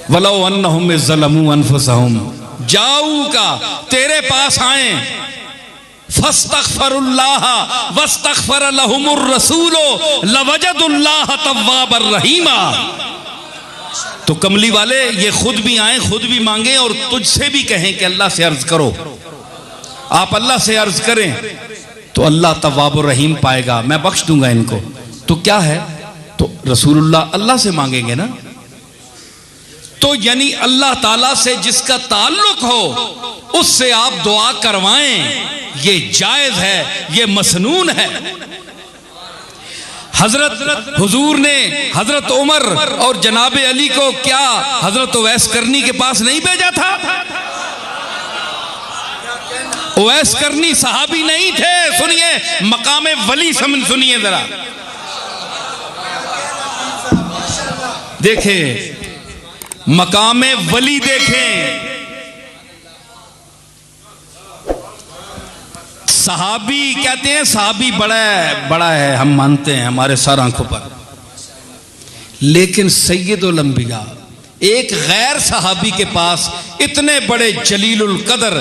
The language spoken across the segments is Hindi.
वलो अन्नहुम ज़लमू अनफुसहुम जाऊका, तेरे पास आए, फस्तगफरुल्लाह वस्तगफर लहुमुर रसूलो लवजदुल्लाह तव्वाबर रहीमा। तो कमली वाले ये खुद भी आए, खुद भी मांगे और तुझसे भी कहें कि अल्लाह से अर्ज करो। आप अल्लाह से अर्ज करें तो अल्लाह तव्वाबुर रहीम पाएगा, मैं बख्श दूंगा इनको। तो क्या है, तो रसूलुल्लाह अल्लाह से मांगेंगे ना। तो यानी अल्लाह ताला से जिसका ताल्लुक हो उससे आप दुआ करवाएं, ये जायज है, ये मसनून है। हजरत हुजूर ने हजरत उमर और जनाब अली को क्या हजरत उवैस करनी के पास नहीं भेजा था? उवैस करनी सहाबी नहीं थे। सुनिए मकामे वली सुनिए जरा, देखें मकामे वली देखें। सहाबी कहते हैं, सहाबी बड़ा है हम मानते हैं हमारे सर आंखों पर, लेकिन सैयदुल अंबिया एक गैर सहाबी के पास इतने बड़े जलीलुल कदर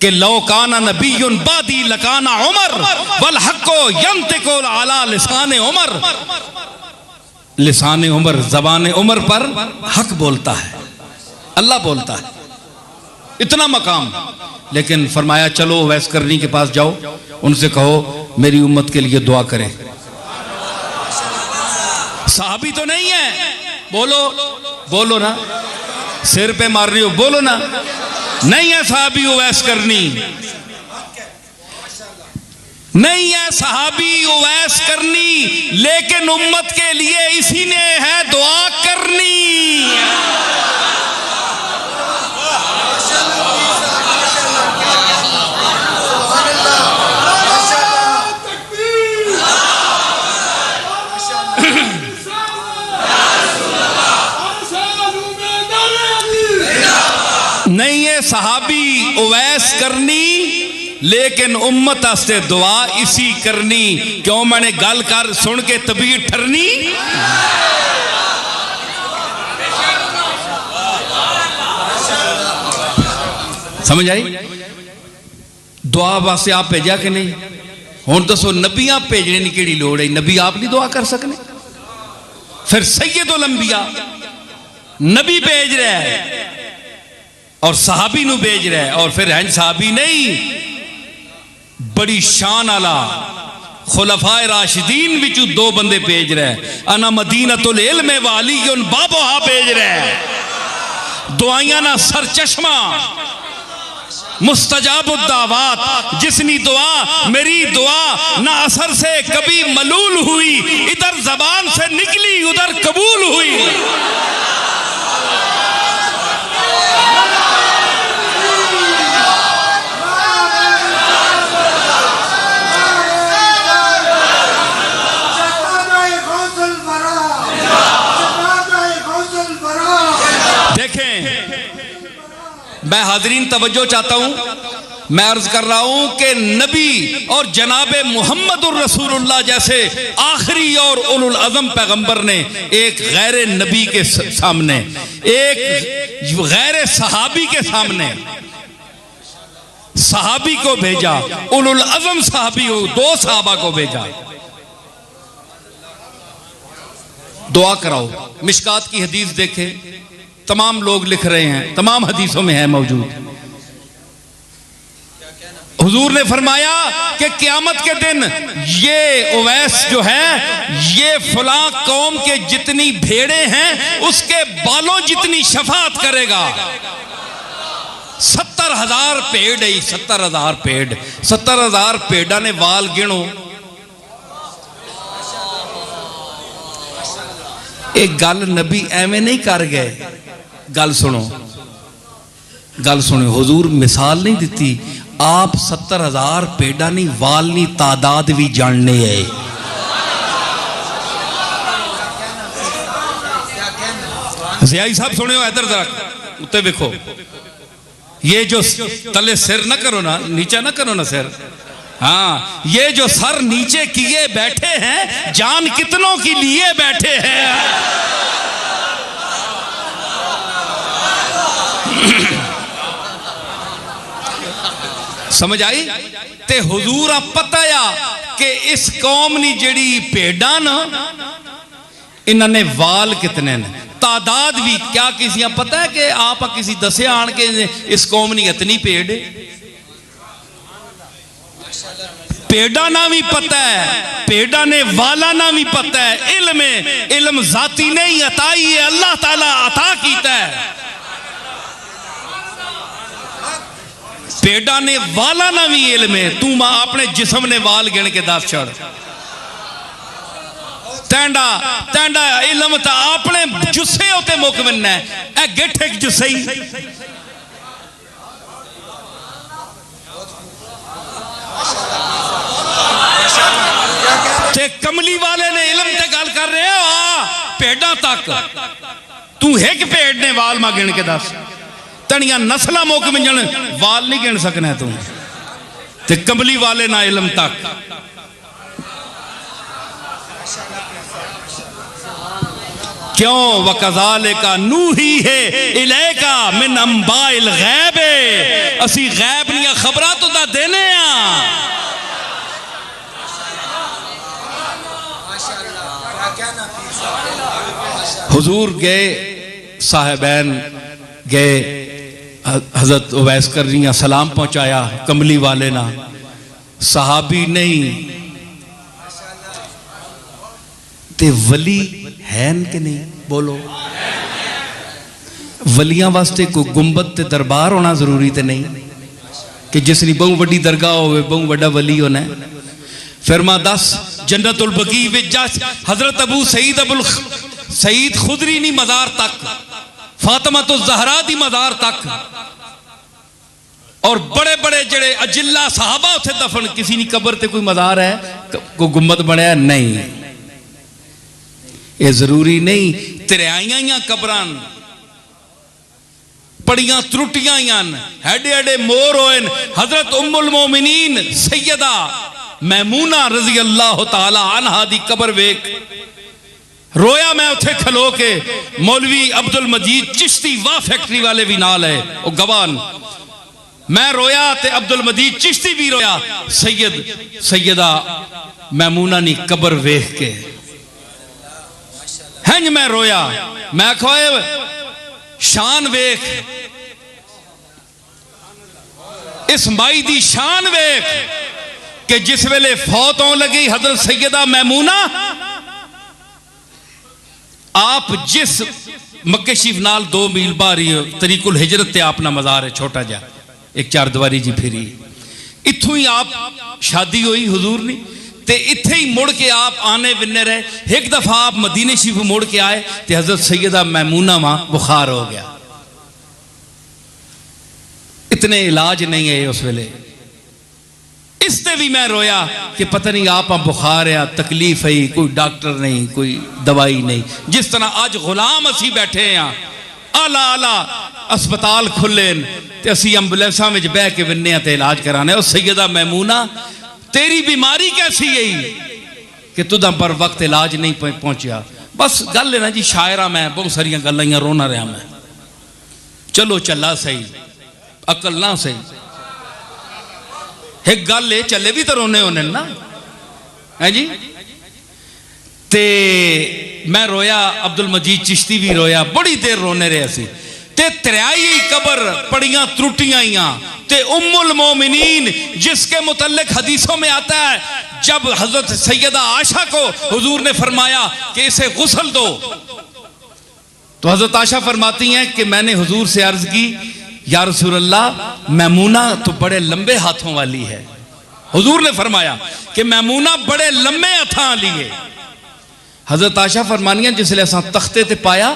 कि लौ काना नबियुन बादी लकाना उमर वल हक्को यंतिकु अला लिसाने उमर। लिसाने उमर, जबान उमर पर हक बोलता है, अल्लाह बोलता है, इतना मकाम। लेकिन फरमाया चलो उवैस करनी के पास जाओ, उनसे कहो मेरी उम्मत के लिए दुआ करें। साहबी तो नहीं है, बोलो बोलो ना, सिर पे मार रही हो, बोलो ना, नहीं है साहबी उवैस करनी, नहीं है सहाबी उवैस करनी, लेकिन उम्मत के लिए इसी ने है दुआ करनी। नहीं है सहाबी उवैस करनी, लेकिन उम्मत से दुआ इसी करनी। क्यों मैंने गल कर सुन के तबीयत ठरनी। समझ आई? दुआ वास्ते आप भेजा कि नहीं? हुण दसो नबियां भेजने की केड़ी लोड़ है? नबी आप नहीं दुआ कर सकने? फिर सैयदुल अंबिया नबी भेज रहा है और सहाबी नू भेज रहा है, और फिर हैं सहाबी नहीं, बड़ी शान आला खुलफाए राशिदीन विचू दो बंदे भेज रहा है। अना मदीनतुल इल्म वालियुन बाबोहा भेज रहा है। दुआइयां ना सर चश्मा मुस्तजाबुद दावात, जिसनी दुआ मेरी दुआ ना असर से कभी मलूल हुई, इधर जबान से निकली उधर कबूल हुई। मैं हाजरीन तवज्जो चाहता हूं, मैं अर्ज कर रहा हूं कि नबी और जनाबे मुहम्मदुर रसूलुल्लाह जैसे आखिरी और उलुल अज़म पैगंबर ने एक गैर नबी के सामने, एक गैर सहाबी के सामने सहाबी को भेजा, उलुल अज़म सहाबी हो, दो सहाबा को भेजा। दुआ कराओ। मिशकात की हदीस देखें, तमाम लोग लिख रहे हैं, तमाम हदीसों में है मौजूद। हुजूर ने फरमाया कि क़यामत के दिन ये उवैस जो है, ये फला कौम के जितनी भेड़ें हैं उसके बालों जितनी शफाअत करेगा। 70,000 भेड़ है, 70,000 भेड़, 70,000 भेड़ा ने वाल गिनो। एक गल नबी एवं नहीं कर गए, गल सुनो, गल सुनो। हुजूर मिसाल नहीं दी, आप 70,000 भेड़ा नहीं वाल नहीं तादाद भी जानने है। ज़ियाई साहब सुनियो, इधर जरा उत्ते देखो, ये जो तले सिर ना करो ना, नीचा ना करो ना सिर, हाँ, ये जो सर नीचे किए बैठे हैं, जान कितनों की लिए बैठे हैं। समझ आई? ते हुजूर आ पता आ कि इस कौम नी जेड़ी भेड़ा ना इन्होंने वाल कितने ने, तादाद भी क्या किसी पता है कि आप किसी दसे आन के इस कौम नी इतनी भेड़ है? भेड़ा ना भी पता है, भेड़ा ने वाला ना भी पता है। इल्म जाती नहीं अताई है, अल्लाह ताला अता कीता है। भेड़ा ने वाला ना भी इल्म है, तू मां अपने जिस्म ने वाल गिन के दस छड़। तैंडा तैंडा इल्म तो अपने जुस्से उते मुक बनना है, ए गिठ एक जुस्से ही। ते कमली वाले ने इल्म ते गल कर रहे हो भेड़ा तक, तू एक भेड़ ने वाल मां गिन के दस, तनिया नस्ल मुक मिंजन वाल नहीं गिन सकना तू। ते कमली वाले ना इल्म तक। क्यों? वकज़ाले का नूही है इलेका मिन अंबाइल गैब, असी गैब निया खबरां तो दा देने आ। हुजूर गए, साहिबैन गए, हजरत उवैस करनी सलाम पहुंचाया कमली वाले ना, सहाबी नहीं ते वली हैन कि नहीं? बोलो। वलियां वास्ते कोई गुंबद ते दरबार होना जरूरी तो नहीं कि जिसनी बहु वड्डी दरगाह हो बहु वड्डा वली होना है। फिर मां दस जन्नतुल बकी विच हजरत अबू सईद खुदरी नी मज़ार तक, फातिमा तो ज़हरा दी मज़ार तक, और बड़े बड़े जड़े अजिल्ला साहबा उथे दफन, किसी नी कब्र ते कोई मज़ार है, कोई गुंबद बनया नहीं। ये जरूरी नहीं। तिरयाइयां कब्रां पड़ियां त्रुटियां हेडे हेडे मोर होए। हजरत उम्मुल मोमिनीन सैयदा मैमूना रजी अल्लाह तआला अन्हा दी कब्र वेख रोया मैं उथे खलो के। मौलवी अब्दुल मजीद चिश्ती वाह फैक्ट्री वाले भी नाल है, वो गवान। मैं रोया ते अब्दुल मजीद चिश्ती भी रोया सैयदा मैमूना नी कब्र वेख के। हंज मैं रोया, मैं खोए शान वेख, इस माई दी शान वेख कि जिस वेले फौत होने लगी हजरत सैयदा मैमूना, आप जिस मक्के शरीफ नाल 2 मील बाहरी तरीकुल हिजरत ते अपना मज़ार है छोटा जा, एक 4 दीवारी जी फिरी, इत्थों ही आप शादी हुई हुजूर नी, ते इत्थे ही मुड़ के आप आने बिन्ने रहे। एक दफा आप मदीने शरीफ मुड़ के आए तो हजरत सैयदा मैमूना वहां बुखार हो गया। इतने इलाज नहीं है उस वेले, इससे भी मैं रोया कि पता नहीं आप बुखार है, तकलीफ है, कोई डॉक्टर नहीं, कोई दवाई नहीं। जिस तरह अज गुलाम असी बैठे हैं, आला आला अस्पताल खुले ते असी एंबुलेंसा में बह के बिन्ने ते इलाज कराने। और सैयदा मैमूना तेरी बीमारी कैसी है कि तुदा पर वक्त इलाज नहीं पहुंचा? बस गल है ना जी, शायरा मैं बहुत सारिया गल्लां रोना रहा मैं, चलो चला सही, अकल ना सही, एक गल है चले भी तो रोने होने ना है जी। ते मैं रोया, अब्दुल मजीद चिश्ती भी रोया, बड़ी देर रोने रहे असी। ते त्रियाई कब्र पड़ियां त्रुटियां ते उम्मुल मोमिनीन जिसके मुतल्लिक हदीसों में आता है, जब हजरत सैयदा आयशा को हुजूर ने फरमाया कि इसे गुस्ल दो, तो हजरत आयशा फरमाती हैं कि मैंने हुजूर से अर्ज की, या रसूल अल्लाह मैमूना तो बड़े लंबे हाथों वाली है। हुजूर ने फरमाया कि मैमूना बड़े लंबे हथां वाली है। हजरत आयशा फरमानिया जिसले असां तख्ते ते पाया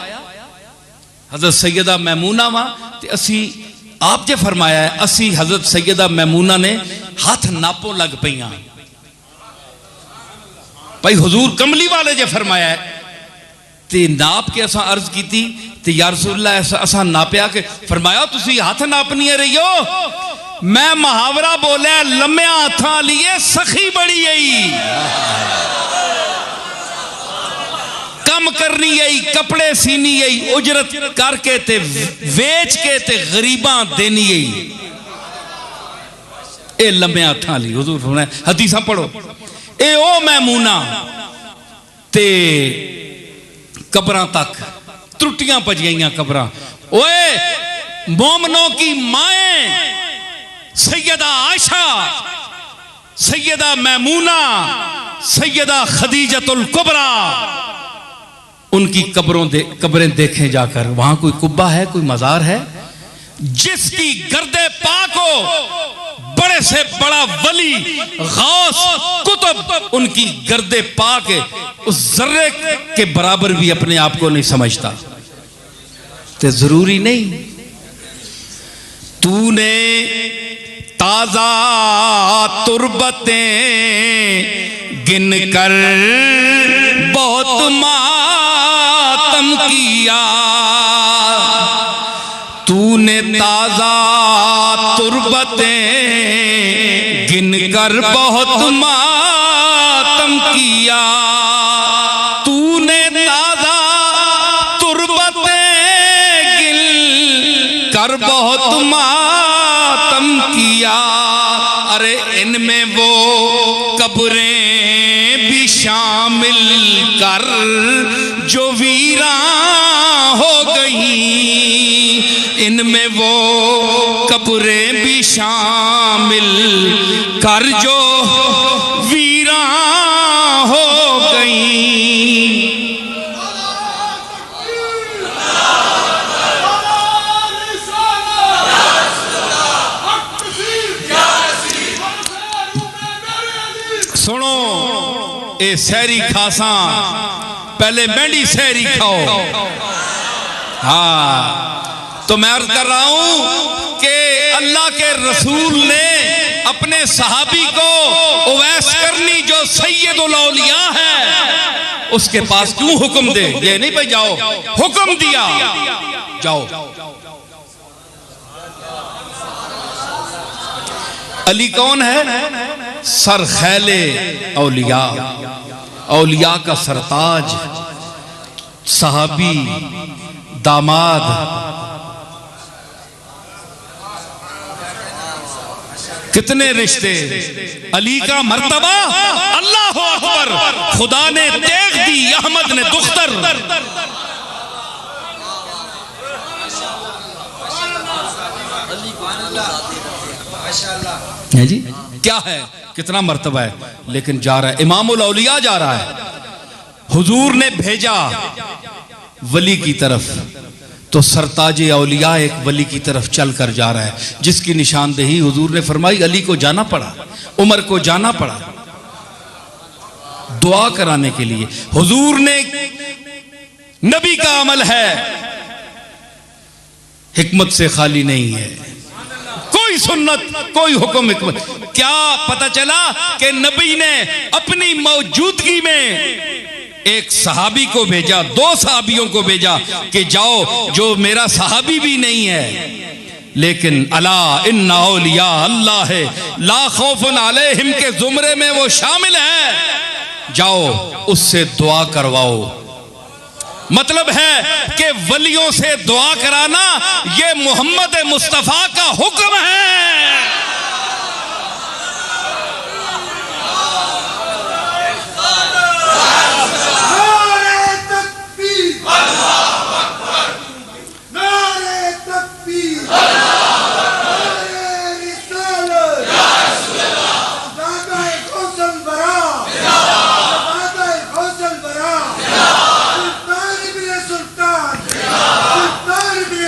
हजरत सैयदा मैमूना वा ते असी आप जे फरमाया है, असी हजरत सैयदा मैमूना ने हाथ नापो लग पईयां भाई हुजूर कमली वाले जे फरमाया है ते नाप के असां अर्ज की थी ते या रसूल अल्लाह असां नापया के फरमाया तुसी हाथ नापनी रही हो। मैं मुहावरा बोलिया लम्या हाथां लिए सखी बड़ी आई, कम करनी आई, कपड़े सीनी आई, उजरत करके ते वेच के ते गरीबां देनी आई। ए लम्बे हाथ वाली हुजूर फरमाया हदीसा पढ़ो ए ओ मैमूना ते कब्रां तक त्रुटियां पजियां कब्रां ओए मोमनों की माएं सैयदा आयशा सैयदा मैमूना सैयदा खदीजतुल कुबरा उनकी कब्रें देखें जाकर। वहां कोई कुब्बा है, कोई मजार है जिसकी गर्दे पाक हो बड़े से बड़ा वली गौस कुतुब उनकी गर्दे पाक उस जर्रे के बराबर भी अपने आप को नहीं समझता। तो जरूरी नहीं तूने ताजा तुरबतें गिन कर बहुत मातम किया, तूने ताजा तुरबतें गिन कर बहुत मातम किया, तूने ताजा तुरबतें गिन कर बहुत मातम किया। अरे इनमें वो कब्रें भी शामिल कर जो वीरान हो गई, इनमें वो कब्रें भी शामिल कर जो वीरान हो गई। सुनो ए सहरी खासा पहले मेंढी सहरी खाओ। हाँ तो मैं अर्ज कर रहा हूं कि अल्लाह के रसूल ने अपने सहाबी को उवैस करनी जो सैयदुल औलिया है उसके पास क्यों हुक्म दे? ये नहीं भाई जाओ, हुक्म दिया जाओ। अली कौन है? सर खैले औलिया, औलिया का सरताज, सहाबी, दामाद। कितने रिश्ते, अली का मर्तबा अल्लाह अकबर, खुदा ने देख दी, अहमद ने दुख्तर। है जी क्या है, कितना मर्तबा है, लेकिन जा रहा है इमामुल औलिया जा रहा है। हुजूर ने भेजा वली की तरफ तो सरताज औलिया एक वली की तरफ चल कर जा रहा है जिसकी निशानदेही हुजूर ने फरमाई। अली को जाना पड़ा, उमर को जाना पड़ा दुआ कराने के लिए। हुजूर ने, नबी का अमल है, हिकमत से खाली नहीं है, कोई सुन्नत कोई हुक्म हिकमत। क्या पता चला कि नबी ने अपनी मौजूदगी में एक सहाबी को भेजा, दो सहाबियों को भेजा कि जाओ, जो मेरा सहाबी भी नहीं है लेकिन अला इन्ना औलिया अल्लाह है ला खौफुन अलैहिम के जुमरे में वो शामिल है, जाओ उससे दुआ करवाओ। मतलब है कि वलियों से दुआ कराना ये मोहम्मद मुस्तफा का हुक्म है।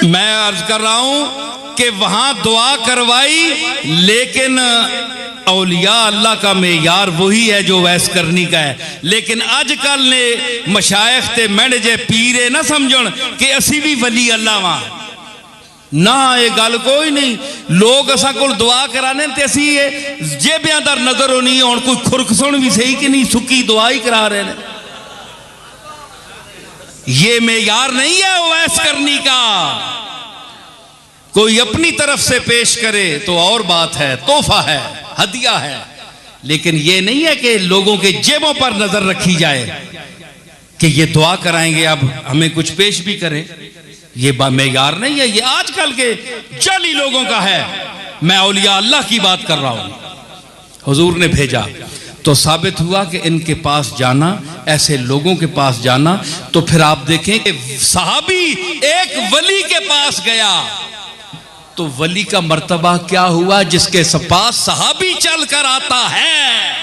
मैं अर्ज कर रहा हूं कि वहां दुआ करवाई, लेकिन औलिया अल्लाह का मेयार वही है जो वैस करनी का है। लेकिन आजकल ने मशाइख ते मेंढे जे पीरे ना समझण कि असी भी वली अल्लाह वां ना, ये गल कोई नहीं। लोग असा कोल दुआ कराने ते असी जेबियां दा नजर होनी हुण कोई खुरक सुन भी सही कि नहीं, सुक्की दुआ ही करा रहे हैं। ये मेयार नहीं है वैस करनी का। कोई अपनी तरफ से पेश करे तो और बात है, तोहफा है, हदिया है, लेकिन ये नहीं है कि लोगों के जेबों पर नजर रखी जाए कि ये दुआ कराएंगे अब हमें कुछ पेश भी करें। ये मेयार नहीं है, ये आजकल के जाली लोगों का है। मैं औलिया अल्लाह की बात कर रहा हूं। हुजूर ने भेजा तो साबित हुआ कि इनके पास जाना, ऐसे लोगों के पास जाना। तो फिर आप देखें कि सहाबी एक वली के पास गया तो वली का मर्तबा क्या हुआ, जिसके पास सहाबी चल कर आता है।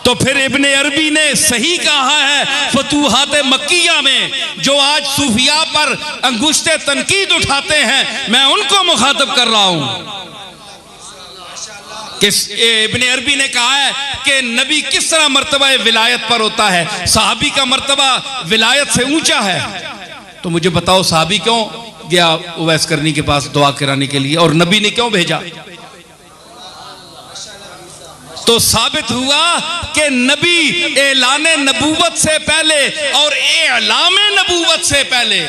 तो फिर इब्ने अरबी ने सही कहा है फतूहात मक्किया में, जो आज सूफिया पर अंगुश्ते तनकीद उठाते हैं, मैं उनको मुखातब कर रहा हूं। इब्ने अरबी ने कहा है कि नबी किस तरह मर्तबा विलायत पर होता है, सहाबी का मर्तबा विलायत से ऊंचा है। तो मुझे बताओ सहाबी क्यों गया उवैस करनी के पास दुआ कराने के लिए, और नबी ने क्यों भेजा? तो साबित हुआ कि नबी ऐलाने नबूवत से पहले और ऐलामे नबूवत से पहले,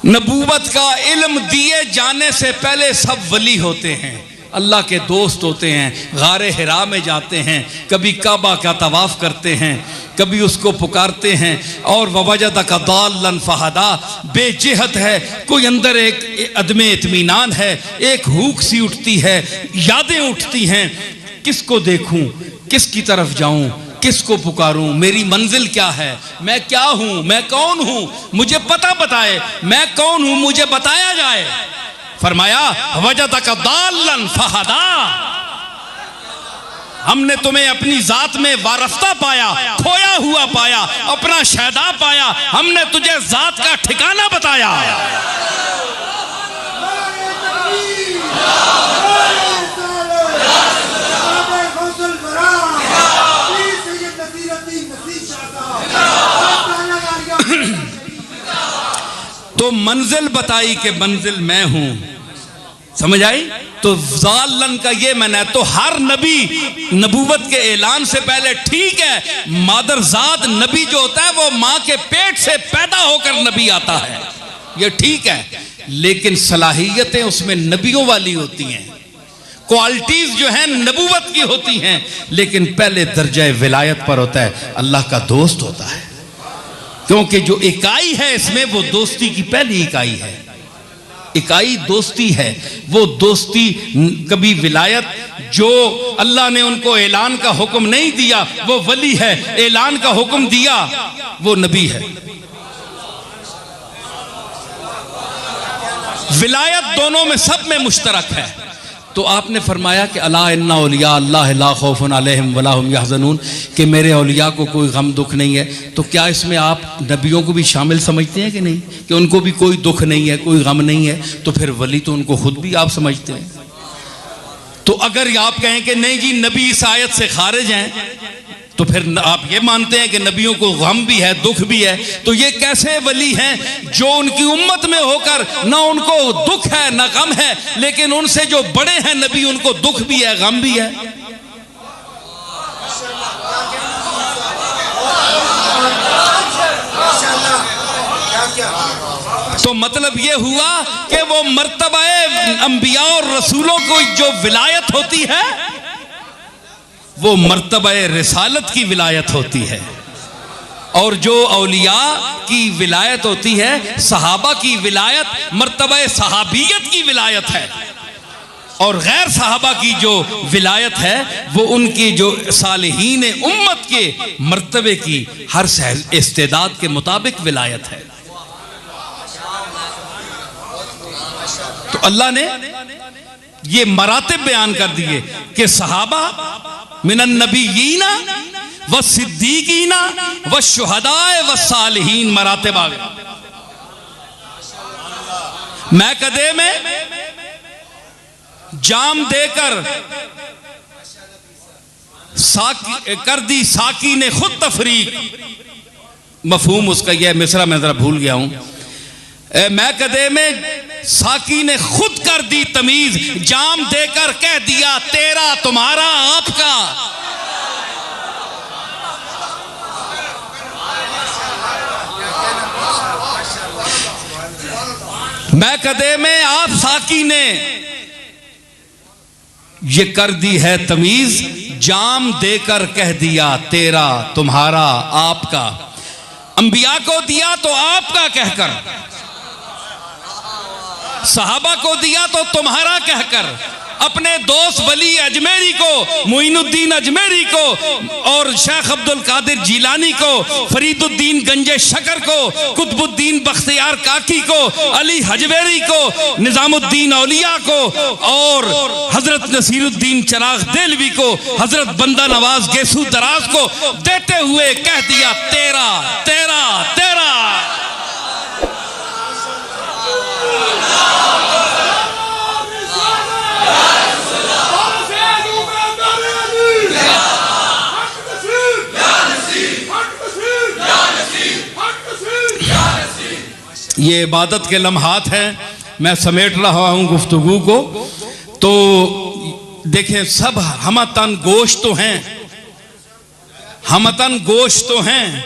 नबूवत का इल्म दिए जाने से पहले सब वली होते हैं, अल्लाह के दोस्त होते हैं, गारे हिरा में जाते हैं, कभी काबा का तवाफ करते हैं, कभी उसको पुकारते हैं। और ववजदा का दालन फहदा, बेजिहत है, कोई अंदर एक अदमे इत्मीनान है, एक हुक सी उठती है, यादें उठती हैं, किसको देखूं, किसकी तरफ जाऊं, किसको पुकारूं, मेरी मंजिल क्या है, मैं क्या हूं, मैं कौन हूं, मुझे पता बताए, मैं कौन हूं, मुझे बताया जाए। फरमाया वजदा का दालन फहदा, हमने तुम्हें अपनी जात में वारफ्ता पाया, खोया हुआ पाया, अपना शहदा पाया, हमने तुझे जात का ठिकाना बताया। तो मंजिल बताई कि मंजिल मैं हूं, समझ आई? तो ज़ालन का ये मैंने, तो हर नबी नबूवत के ऐलान से पहले, ठीक है मादरजाद नबी जो होता है वो मां के पेट से पैदा होकर नबी आता है, ये ठीक है, लेकिन सलाहियतें उसमें नबियों वाली होती हैं, क्वालिटीज जो हैं नबूवत की होती हैं, लेकिन पहले दर्जा विलायत पर होता है, अल्लाह का दोस्त होता है, क्योंकि जो इकाई है इसमें वो दोस्ती की पहली इकाई है, इकाई दोस्ती है। वो दोस्ती कभी विलायत, जो अल्लाह ने उनको ऐलान का हुक्म नहीं दिया वो वली है, ऐलान का हुक्म दिया वो नबी है। विलायत दोनों में, सब में मुश्तरक है। तो आपने फरमाया कि अला इन्ना औलिया अल्लाह ला खौफुन अलैहिम वला हुम यहज़नून, कि मेरे औलिया को कोई गम दुख नहीं है। तो क्या इसमें आप नबियों को भी शामिल समझते हैं कि नहीं, कि उनको भी कोई दुख नहीं है, कोई गम नहीं है? तो फिर वली तो उनको खुद भी आप समझते हैं। तो अगर आप कहें कि नहीं जी नबी इस आयत से खारिज हैं, तो फिर आप ये मानते हैं कि नबियों को गम भी है, दुख भी है, तो ये कैसे वली हैं जो उनकी उम्मत में होकर ना उनको दुख है ना गम है, लेकिन उनसे जो बड़े हैं नबी उनको दुख भी है, गम भी है? तो मतलब ये हुआ कि वो मर्तबा अंबिया और रसूलों को जो विलायत होती है वो मर्तबा रिसालत की विलायत होती है, और जो औलिया की विलायत होती है, सहाबा की विलायत मर्तबा सहाबियत की विलायत है, और गैर सहाबा की जो विलायत है वो उनकी जो सालिहीन उम्मत के मर्तबे की हर इस्तेदाद के मुताबिक विलायत है। तो अल्लाह ने ये मरातिब बयान कर दिए कि सहाबा मिनन नबीयीना व सिद्दीकीना व शुहदाए व सालिहीन मरातिब आ गए। मैं कदे में जाम देकर साकी कर दी, साकी ने खुद तफरीक, मफहूम उसका यह मिसरा मैं जरा भूल गया हूं। मैं कदे में साकी ने खुद कर दी तमीज, जाम देकर कह दिया तेरा तुम्हारा आपका। मैं कदे में आप साकी ने ये कर दी है तमीज, जाम देकर कह दिया तेरा तुम्हारा आपका। अंबिया को दिया तो आपका कहकर, सहाबा को दिया तो तुम्हारा कहकर, अपने दोस्त वली अजमेरी को, मोइनुद्दीन अजमेरी को, और शेख अब्दुल कादिर जिलानी को, फरीदुद्दीन गंजे शकर को, कुतुबुद्दीन बख्तियार काकी को, अली हजवेरी को, निजामुद्दीन औलिया को, और हजरत नसीरुद्दीन चिराग देलवी को, हजरत बंदा नवाज गेसू दराज को देते हुए कह दिया तेरा तेरा तेरा। ये इबादत के लम्हात हैं, मैं समेट रहा हूं गुफ्तगू को। तो देखें, सब हमतन गोश्त तो हैं, हमतन गोश्त तो हैं,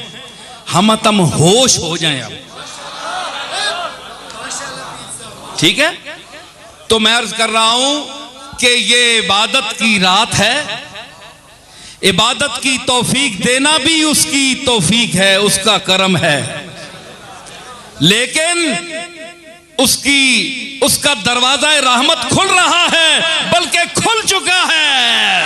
हमतम होश हो जाएं अब, ठीक है। तो मैं अर्ज कर रहा हूं कि ये इबादत की रात है, इबादत की तौफीक देना भी उसकी तौफीक है, उसका करम है, लेकिन उसका दरवाजा रहमत खुल रहा है, बल्कि खुल चुका है,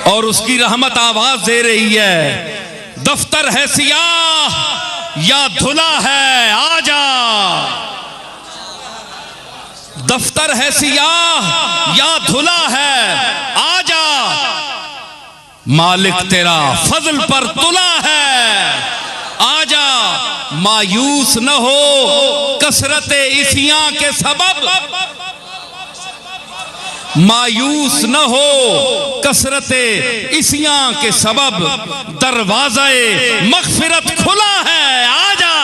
और उसकी रहमत आवाज दे रही है, दफ्तर है सियाह या धुला है आजा, दफ्तर है सियाह या धुला है आजा, मालिक तेरा फजल पर तुला है आजा, मायूस न हो कसरत इसियां के सबब, मायूस न हो कसरत इसियां के सबब, दरवाज़े मग़फ़िरत खुला है आजा।